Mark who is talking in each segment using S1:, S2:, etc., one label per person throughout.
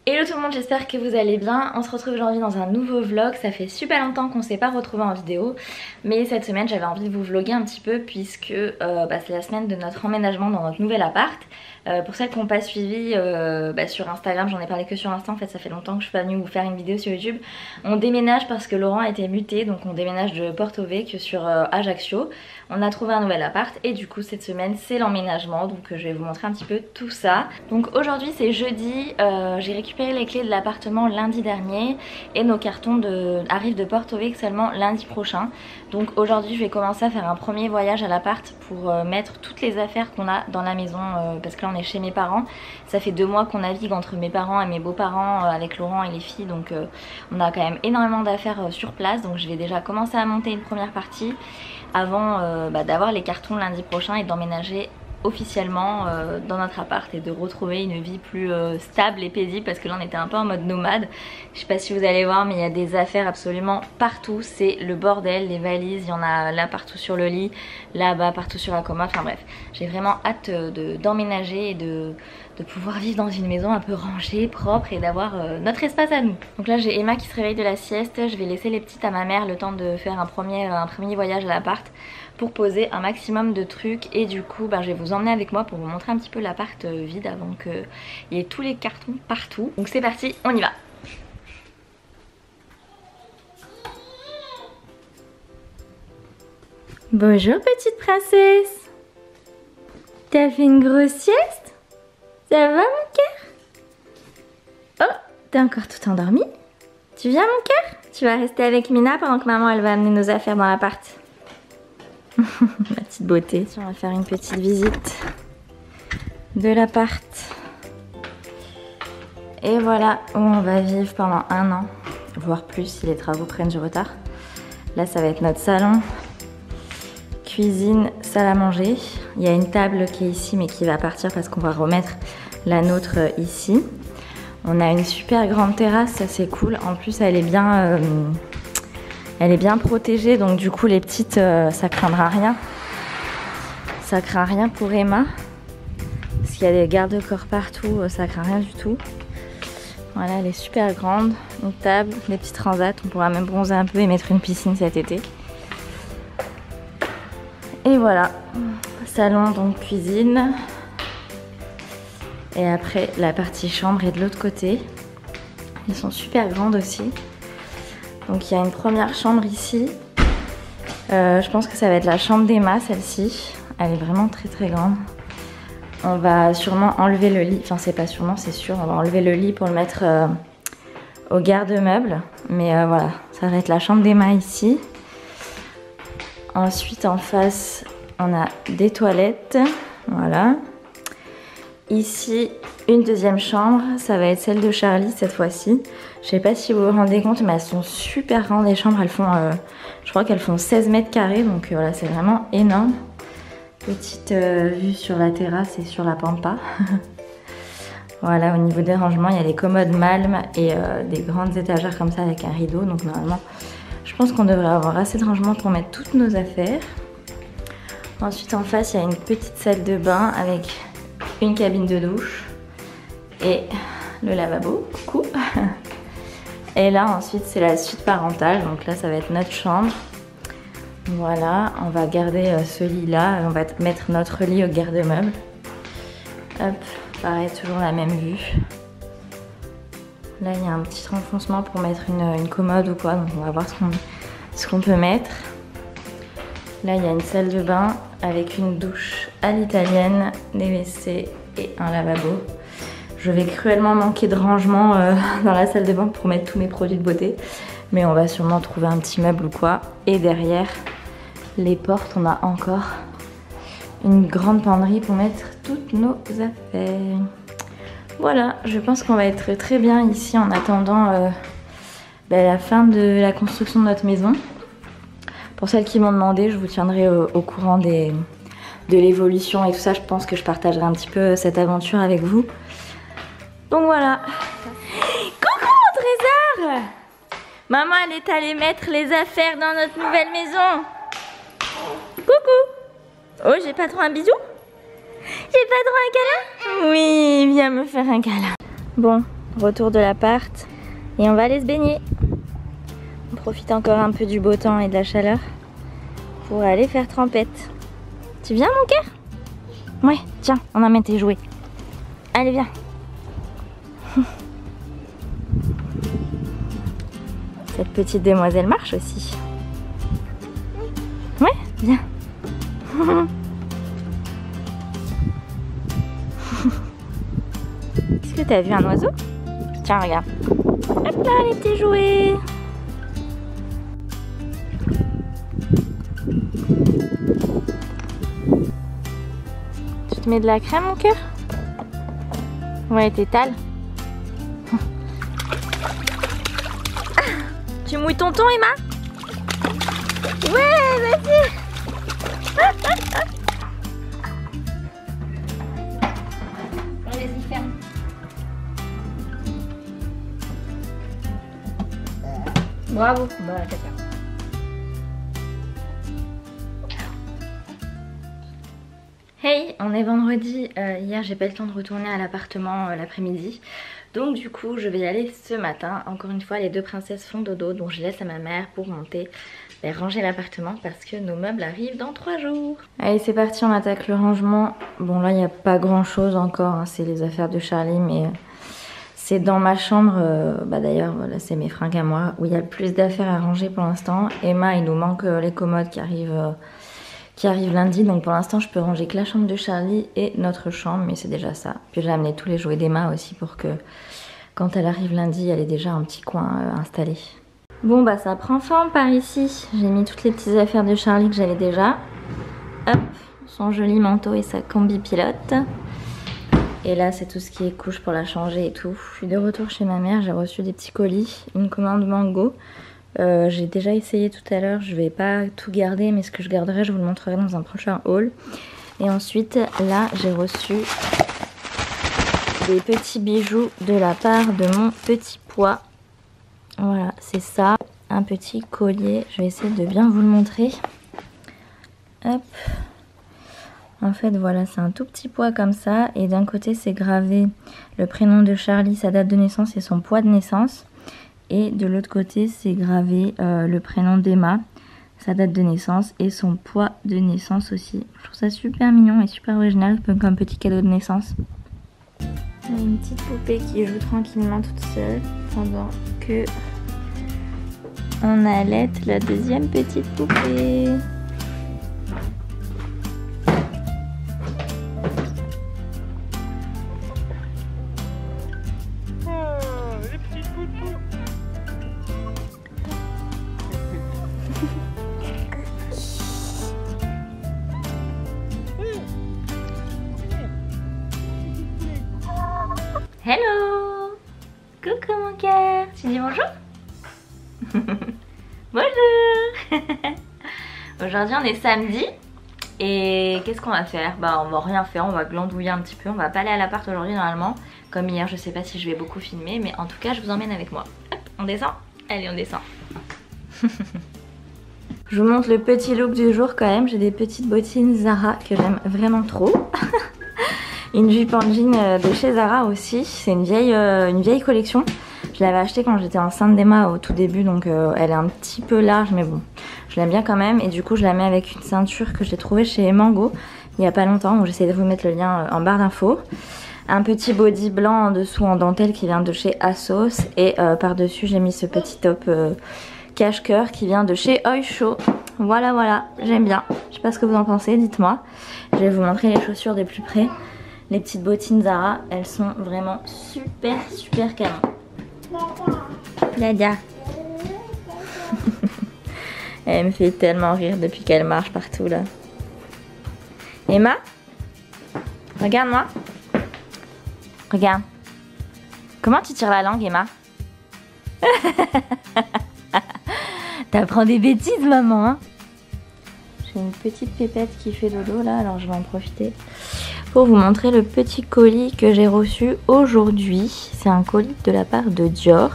S1: Hello tout le monde, j'espère que vous allez bien. On se retrouve aujourd'hui dans un nouveau vlog. Ça fait super longtemps qu'on ne s'est pas retrouvés en vidéo, mais cette semaine j'avais envie de vous vlogger un petit peu puisque c'est la semaine de notre emménagement dans notre nouvel appart. Pour celles qui n'ont pas suivi sur Instagram, j'en ai parlé que sur Insta, en fait ça fait longtemps que je suis pas venue vous faire une vidéo sur YouTube. On déménage parce que Laurent a été muté, donc on déménage de Porto Vecchio sur Ajaccio. On a trouvé un nouvel appart et du coup cette semaine c'est l'emménagement, donc je vais vous montrer un petit peu tout ça. Donc aujourd'hui c'est jeudi, j'ai récupéré les clés de l'appartement lundi dernier et nos cartons arrivent de Porto Vecchio seulement lundi prochain. Donc aujourd'hui je vais commencer à faire un premier voyage à l'appart pour mettre toutes les affaires qu'on a dans la maison parce que là on est chez mes parents. Ça fait 2 mois qu'on navigue entre mes parents et mes beaux-parents avec Laurent et les filles, donc on a quand même énormément d'affaires sur place. Donc je vais déjà commencer à monter une première partie avant d'avoir les cartons lundi prochain et d'emménager officiellement dans notre appart et de retrouver une vie plus stable et paisible, parce que là on était un peu en mode nomade. Je sais pas si vous allez voir, mais il y a des affaires absolument partout, c'est le bordel, les valises, il y en a là partout sur le lit, là-bas partout sur la commode, enfin bref, j'ai vraiment hâte d'emménager et de pouvoir vivre dans une maison un peu rangée, propre et d'avoir notre espace à nous. Donc là j'ai Emma qui se réveille de la sieste, je vais laisser les petites à ma mère le temps de faire un premier voyage à l'appart pour poser un maximum de trucs, et du coup je vais vous emmener avec moi pour vous montrer un petit peu l'appart vide avant qu'il y ait tous les cartons partout. Donc c'est parti, on y va. Bonjour petite princesse. T'as fait une grosse sieste? Ça va mon cœur? Oh, t'es encore tout endormi? Tu viens mon cœur? Tu vas rester avec Mina pendant que maman elle va amener nos affaires dans l'appart. Ma petite beauté. On va faire une petite visite de l'appart. Et voilà où on va vivre pendant 1 an, voire plus si les travaux prennent du retard. Là ça va être notre salon, cuisine, salle à manger. Il y a une table qui est ici mais qui va partir parce qu'on va remettre la nôtre ici. On a une super grande terrasse, ça c'est cool. En plus elle est bien protégée, donc du coup les petites ça craindra rien. Ça craint rien pour Emma. Parce qu'il y a des garde-corps partout, ça craint rien du tout. Voilà, elle est super grande. Une table, des petits transats, on pourra même bronzer un peu et mettre une piscine cet été. Et voilà, salon, donc cuisine. Et après la partie chambre est de l'autre côté. Elles sont super grandes aussi. Donc il y a une première chambre ici. Je pense que ça va être la chambre d'Emma, celle-ci. Elle est vraiment très très grande. On va sûrement enlever le lit. Enfin c'est pas sûrement, c'est sûr. On va enlever le lit pour le mettre au garde-meubles. Mais voilà, ça va être la chambre d'Emma ici. Ensuite en face, on a des toilettes. Voilà. Ici, une deuxième chambre, ça va être celle de Charlie cette fois-ci. Je sais pas si vous vous rendez compte, mais elles sont super grandes les chambres. Elles font, je crois qu'elles font 16 mètres carrés, donc voilà, c'est vraiment énorme. Petite vue sur la terrasse et sur la pampa. Voilà, au niveau des rangements, il y a des commodes Malm et des grandes étagères comme ça avec un rideau. Donc normalement, je pense qu'on devrait avoir assez de rangements pour mettre toutes nos affaires. Ensuite, en face, il y a une petite salle de bain avec une cabine de douche et le lavabo, coucou. Et là ensuite c'est la suite parentale, donc là ça va être notre chambre. Voilà, on va garder ce lit là, on va mettre notre lit au garde-meuble. Hop, pareil, toujours la même vue. Là il y a un petit renfoncement pour mettre une commode ou quoi, donc on va voir ce qu'on peut mettre. Là il y a une salle de bain avec une douche à l'italienne, des WC et un lavabo. Je vais cruellement manquer de rangement dans la salle de bain pour mettre tous mes produits de beauté. Mais on va sûrement trouver un petit meuble ou quoi. Et derrière les portes, on a encore une grande penderie pour mettre toutes nos affaires. Voilà, je pense qu'on va être très bien ici en attendant la fin de la construction de notre maison. Pour celles qui m'ont demandé, je vous tiendrai au courant de l'évolution et tout ça. Je pense que je partagerai un petit peu cette aventure avec vous. Donc voilà. Coucou mon trésor! Maman elle est allée mettre les affaires dans notre nouvelle maison. Coucou! Oh, j'ai pas trop un bisou? J'ai pas trop un câlin? Oui, viens me faire un câlin. Bon, Retour de l'appart. Et on va aller se baigner. On profite encore un peu du beau temps et de la chaleur pour aller faire trempette. Tu viens mon cœur? Ouais, tiens, on emmène tes jouets. Allez, viens. Cette petite demoiselle marche aussi. Ouais, viens. Est-ce que t'as vu un oiseau? Tiens, regarde. Hop là, les petits jouets. Tu te mets de la crème, mon cœur? Ouais, t'étales. Ah, tu mouilles tonton, Emma? Ouais, vas-y. Allez-y, ferme. Bravo. Bon, la caca. Hey, on est vendredi. Hier, j'ai pas eu le temps de retourner à l'appartement l'après-midi. Donc du coup, je vais y aller ce matin. Encore une fois, les deux princesses font dodo, donc je laisse à ma mère pour monter ranger l'appartement parce que nos meubles arrivent dans 3 jours. Allez, c'est parti, on attaque le rangement. Bon, là, il n'y a pas grand-chose encore, hein. C'est les affaires de Charlie, mais c'est dans ma chambre. D'ailleurs, voilà, c'est mes fringues à moi, où il y a le plus d'affaires à ranger pour l'instant. Emma, il nous manque les commodes qui arrivent lundi, donc pour l'instant je peux ranger que la chambre de Charlie et notre chambre, mais c'est déjà ça. Puis j'ai amené tous les jouets d'Emma aussi pour que quand elle arrive lundi, elle ait déjà un petit coin installé. Bon bah ça prend forme par ici. J'ai mis toutes les petites affaires de Charlie que j'avais déjà. Hop, son joli manteau et sa combi pilote. Et là c'est tout ce qui est couche pour la changer et tout. Je suis de retour chez ma mère, j'ai reçu des petits colis, une commande Mango. J'ai déjà essayé tout à l'heure, je vais pas tout garder, mais ce que je garderai je vous le montrerai dans un prochain haul. Et ensuite là j'ai reçu des petits bijoux de la part de mon petit pois. Voilà, c'est ça, un petit collier, je vais essayer de bien vous le montrer. Hop. En fait voilà, c'est un tout petit pois comme ça, et d'un côté c'est gravé le prénom de Charlie, sa date de naissance et son poids de naissance. Et de l'autre côté, c'est gravé le prénom d'Emma, sa date de naissance et son poids de naissance aussi. Je trouve ça super mignon et super original comme petit cadeau de naissance. Une petite poupée qui joue tranquillement toute seule pendant que on allait la deuxième petite poupée. Hello! Coucou mon cœur! Tu dis bonjour? Bonjour! Aujourd'hui on est samedi et qu'est-ce qu'on va faire? Bah on va rien faire, on va glandouiller un petit peu, on va pas aller à l'appart aujourd'hui normalement. Comme hier, je sais pas si je vais beaucoup filmer, mais en tout cas je vous emmène avec moi. Hop, on descend? Allez on descend. Je vous montre le petit look du jour quand même, j'ai des petites bottines Zara que j'aime vraiment trop. Une jupe en jean de chez Zara aussi, c'est une vieille collection. Je l'avais achetée quand j'étais enceinte d'Emma au tout début, donc elle est un petit peu large, mais bon, je l'aime bien quand même. Et du coup, je la mets avec une ceinture que j'ai trouvée chez Mango il n'y a pas longtemps, donc j'essaie de vous mettre le lien en barre d'infos. Un petit body blanc en dessous en dentelle qui vient de chez Asos, et par-dessus j'ai mis ce petit top cache-cœur qui vient de chez Oysho. Voilà, voilà, j'aime bien. Je sais pas ce que vous en pensez, dites-moi. Je vais vous montrer les chaussures de plus près. Les petites bottines Zara, elles sont vraiment super canon. Dada. Elle me fait tellement rire depuis qu'elle marche partout là. Emma, regarde-moi. Regarde. Comment tu tires la langue, Emma? T'apprends des bêtises, maman, hein? J'ai une petite pépette qui fait dodo là, alors je vais en profiter pour vous montrer le petit colis que j'ai reçu aujourd'hui. C'est un colis de la part de Dior.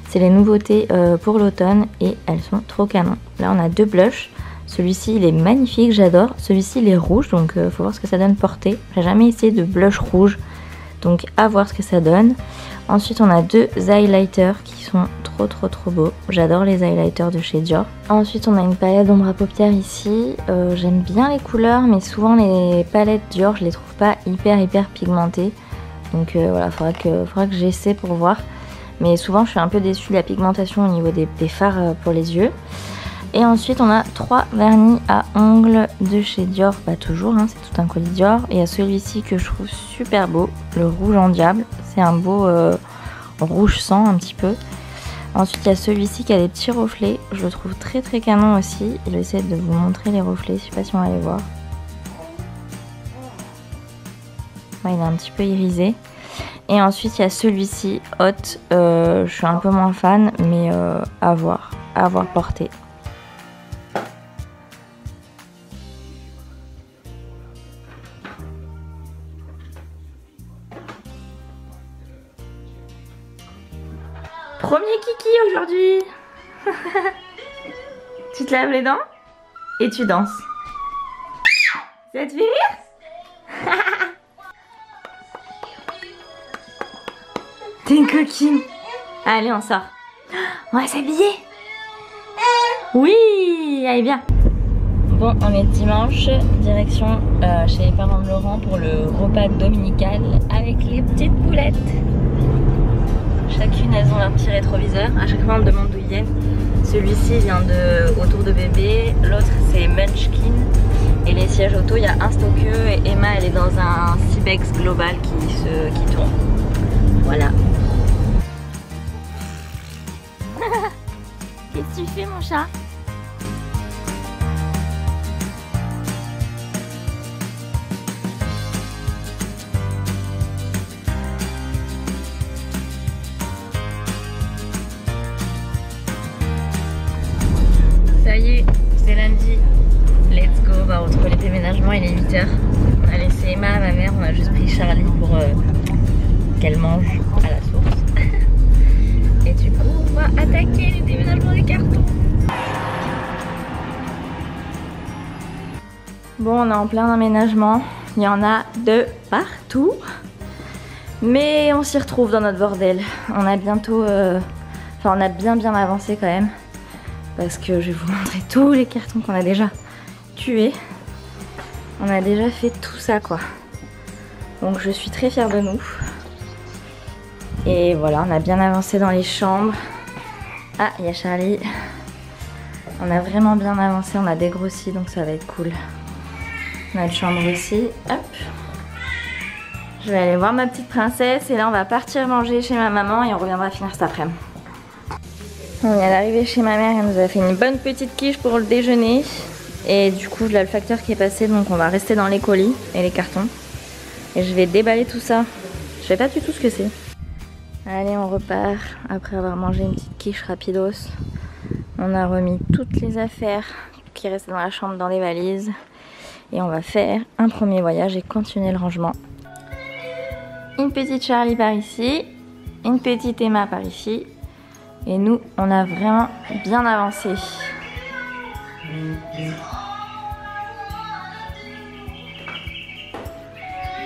S1: C'est les nouveautés pour l'automne et elles sont trop canon. Là on a 2 blushs. Celui-ci il est magnifique, j'adore. Celui-ci il est rouge, donc faut voir ce que ça donne porté. J'ai jamais essayé de blush rouge, donc à voir ce que ça donne. Ensuite on a deux highlighters qui sont trop beaux. J'adore les highlighters de chez Dior. Ensuite on a une palette d'ombre à paupières ici. J'aime bien les couleurs mais souvent les palettes Dior je les trouve pas hyper pigmentées. Donc voilà, faudra que j'essaie pour voir. Mais souvent je suis un peu déçue de la pigmentation au niveau des fards pour les yeux. Et ensuite on a 3 vernis à ongles de chez Dior, pas toujours, hein, c'est tout un colis Dior. Et il y a celui-ci que je trouve super beau, le rouge en diable, c'est un beau rouge sang un petit peu. Ensuite il y a celui-ci qui a des petits reflets, je le trouve très canon aussi. Je vais essayer de vous montrer les reflets, je sais pas si on va les voir. Ouais, il est un petit peu irisé. Et ensuite il y a celui-ci, Hot, je suis un peu moins fan mais à voir porter. Premier kiki aujourd'hui. Tu te laves les dents et tu danses. Ça te fait rire? T'es une coquine. Allez, on sort. On va s'habiller. Oui, allez bien. Bon, on est dimanche, direction chez les parents de Laurent pour le repas dominical avec les petites poulettes. Chacune, elles ont leur petit rétroviseur. À chaque fois, on me demande d'où ils viennent. Celui-ci vient de Autour de bébé. L'autre, c'est Munchkin. Et les sièges auto, il y a un Stockeux. Et Emma, elle est dans un Cibex global qui tourne. Voilà. Qu'est-ce que tu fais, mon chat? Ça y est, c'est lundi. Let's go. Bah, entre les déménagements, il est 8 h. On a laissé Emma à ma mère, on a juste pris Charlie pour qu'elle mange à la source. Et du coup, on va attaquer les déménagements des cartons. Bon, on est en plein aménagement. Il y en a de partout. Mais on s'y retrouve dans notre bordel. On a bientôt... Enfin, on a bien avancé quand même. Parce que je vais vous montrer tous les cartons qu'on a déjà tués. On a déjà fait tout ça, quoi. Donc je suis très fière de nous. Et voilà, on a bien avancé dans les chambres. Ah, il y a Charlie. On a vraiment bien avancé, on a dégrossi, donc ça va être cool. Notre chambre aussi. Hop. Je vais aller voir ma petite princesse. Et là, on va partir manger chez ma maman et on reviendra finir cet après-midi. On vient d'arriver chez ma mère, elle nous a fait une bonne petite quiche pour le déjeuner. Et du coup, là, le facteur qui est passé, donc on va rester dans les colis et les cartons. Et je vais déballer tout ça. Je sais pas du tout ce que c'est. Allez, on repart après avoir mangé une petite quiche rapidos. On a remis toutes les affaires qui restaient dans la chambre dans les valises. Et on va faire un premier voyage et continuer le rangement. Une petite Charlie par ici, une petite Emma par ici. Et nous, on a vraiment bien avancé.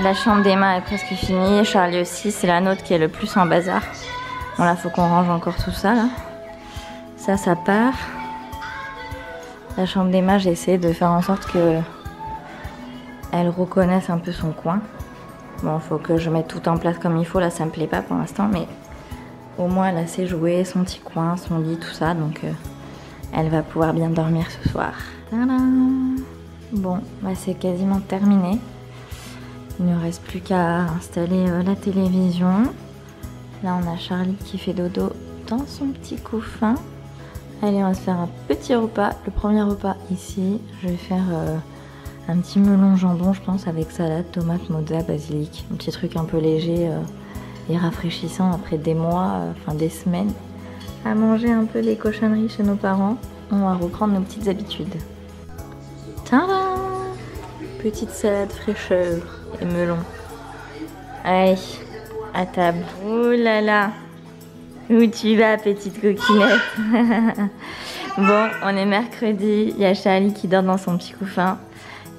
S1: La chambre d'Emma est presque finie. Charlie aussi, c'est la nôtre qui est le plus en bazar. Bon là, faut qu'on range encore tout ça là. Ça part. La chambre d'Emma, j'ai essayé de faire en sorte que elle reconnaisse un peu son coin. Bon, faut que je mette tout en place comme il faut. Là, ça me plaît pas pour l'instant, mais au moins elle a ses jouets, son petit coin, son lit, tout ça. Donc elle va pouvoir bien dormir ce soir. Tadam! Bon, bah, c'est quasiment terminé. Il ne reste plus qu'à installer la télévision. Là, on a Charlie qui fait dodo dans son petit couffin. Allez, on va se faire un petit repas. Le premier repas ici, je vais faire un petit melon jambon, je pense, avec salade, tomate, mozza, basilic. Un petit truc un peu léger et rafraîchissant après des mois, enfin des semaines, à manger un peu des cochonneries chez nos parents. On va reprendre nos petites habitudes. Tadam! Petite salade fraîcheur et melon. Allez, à table. Ouh là là! Où tu vas, petite coquinette? Bon, on est mercredi. Il y a Charlie qui dort dans son petit couffin.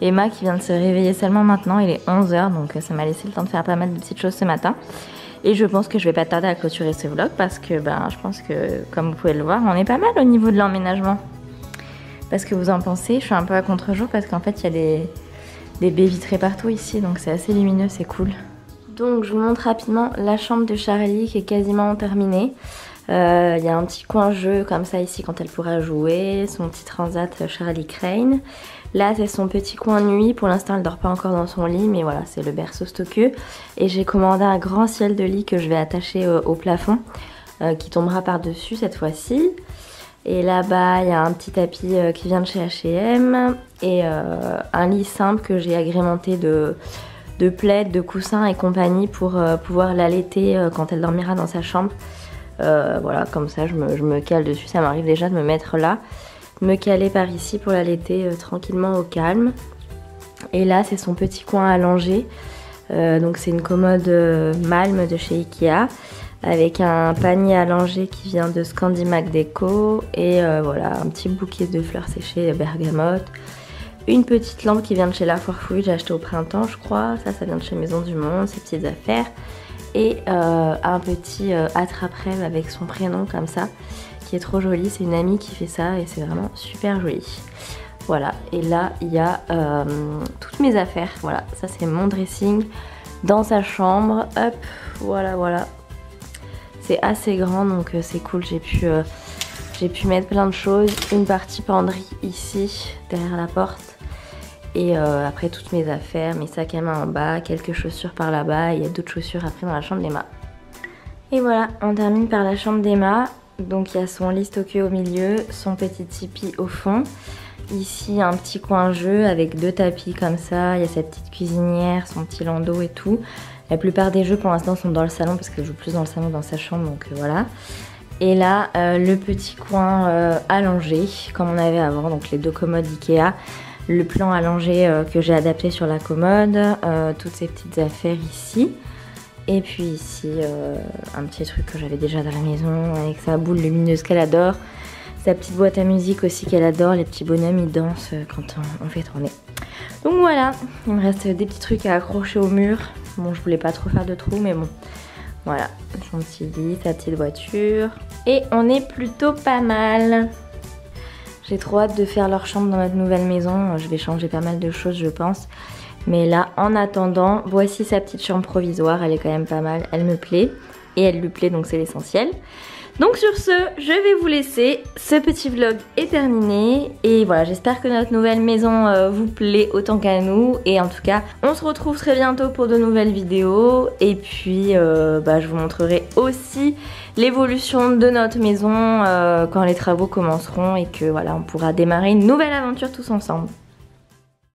S1: Emma qui vient de se réveiller seulement maintenant. Il est 11 h, donc ça m'a laissé le temps de faire pas mal de petites choses ce matin. Et je pense que je vais pas tarder à clôturer ce vlog parce que je pense que, comme vous pouvez le voir, on est pas mal au niveau de l'emménagement. Parce que vous en pensez, je suis un peu à contre-jour parce qu'en fait il y a des baies vitrées partout ici, donc c'est assez lumineux, c'est cool. Donc je vous montre rapidement la chambre de Charlie qui est quasiment terminée. Il y a un petit coin jeu comme ça ici quand elle pourra jouer, son petit transat Charlie Crane. Là c'est son petit coin nuit, pour l'instant elle dort pas encore dans son lit, mais voilà, c'est le berceau stockeux. Et j'ai commandé un grand ciel de lit que je vais attacher au plafond, qui tombera par dessus cette fois-ci. Et là-bas il y a un petit tapis qui vient de chez H&M et un lit simple que j'ai agrémenté de plaids, de coussins et compagnie pour pouvoir l'allaiter quand elle dormira dans sa chambre. Voilà, comme ça je me cale dessus, ça m'arrive déjà de me mettre là, me caler par ici pour l'allaiter tranquillement au calme. Et là c'est son petit coin allongé, donc c'est une commode Malm de chez Ikea avec un panier allongé qui vient de Scandimac Déco et voilà, un petit bouquet de fleurs séchées bergamote. Une petite lampe qui vient de chez La Foire-Fouille, j'ai acheté au printemps je crois, ça vient de chez Maison du Monde, ces petites affaires. Et un petit attrape-rêve avec son prénom comme ça, qui est trop joli, c'est une amie qui fait ça et c'est vraiment super joli. Voilà, et là il y a toutes mes affaires, voilà, ça c'est mon dressing dans sa chambre, hop, voilà. C'est assez grand donc c'est cool, j'ai pu mettre plein de choses, une partie penderie ici, derrière la porte. Et après toutes mes affaires, mes sacs à main en bas, quelques chaussures par là-bas, il y a d'autres chaussures après dans la chambre d'Emma. Et voilà, on termine par la chambre d'Emma. Donc il y a son lit stocké au milieu, son petit tipi au fond. Ici un petit coin jeu avec 2 tapis comme ça, il y a cette petite cuisinière, son petit landau et tout. La plupart des jeux pour l'instant sont dans le salon parce qu'elle joue plus dans le salon que dans sa chambre, donc voilà. Et là le petit coin allongé comme on avait avant, donc les 2 commodes Ikea. Le plan allongé que j'ai adapté sur la commode, toutes ces petites affaires ici. Et puis ici, un petit truc que j'avais déjà dans la maison avec sa boule lumineuse qu'elle adore. Sa petite boîte à musique aussi qu'elle adore. Les petits bonhommes, ils dansent quand on fait tourner. Donc voilà, il me reste des petits trucs à accrocher au mur. Bon, je voulais pas trop faire de trous, mais bon. Voilà, son petit lit, sa petite voiture. Et on est plutôt pas mal. J'ai trop hâte de faire leur chambre dans notre nouvelle maison. Je vais changer pas mal de choses je pense. Mais là en attendant, voici sa petite chambre provisoire. Elle est quand même pas mal, elle me plaît. Et elle lui plaît donc c'est l'essentiel. Donc sur ce, je vais vous laisser. Ce petit vlog est terminé. Et voilà, j'espère que notre nouvelle maison vous plaît autant qu'à nous. Et en tout cas, on se retrouve très bientôt pour de nouvelles vidéos. Et puis je vous montrerai aussi l'évolution de notre maison quand les travaux commenceront. Et que voilà, on pourra démarrer une nouvelle aventure tous ensemble.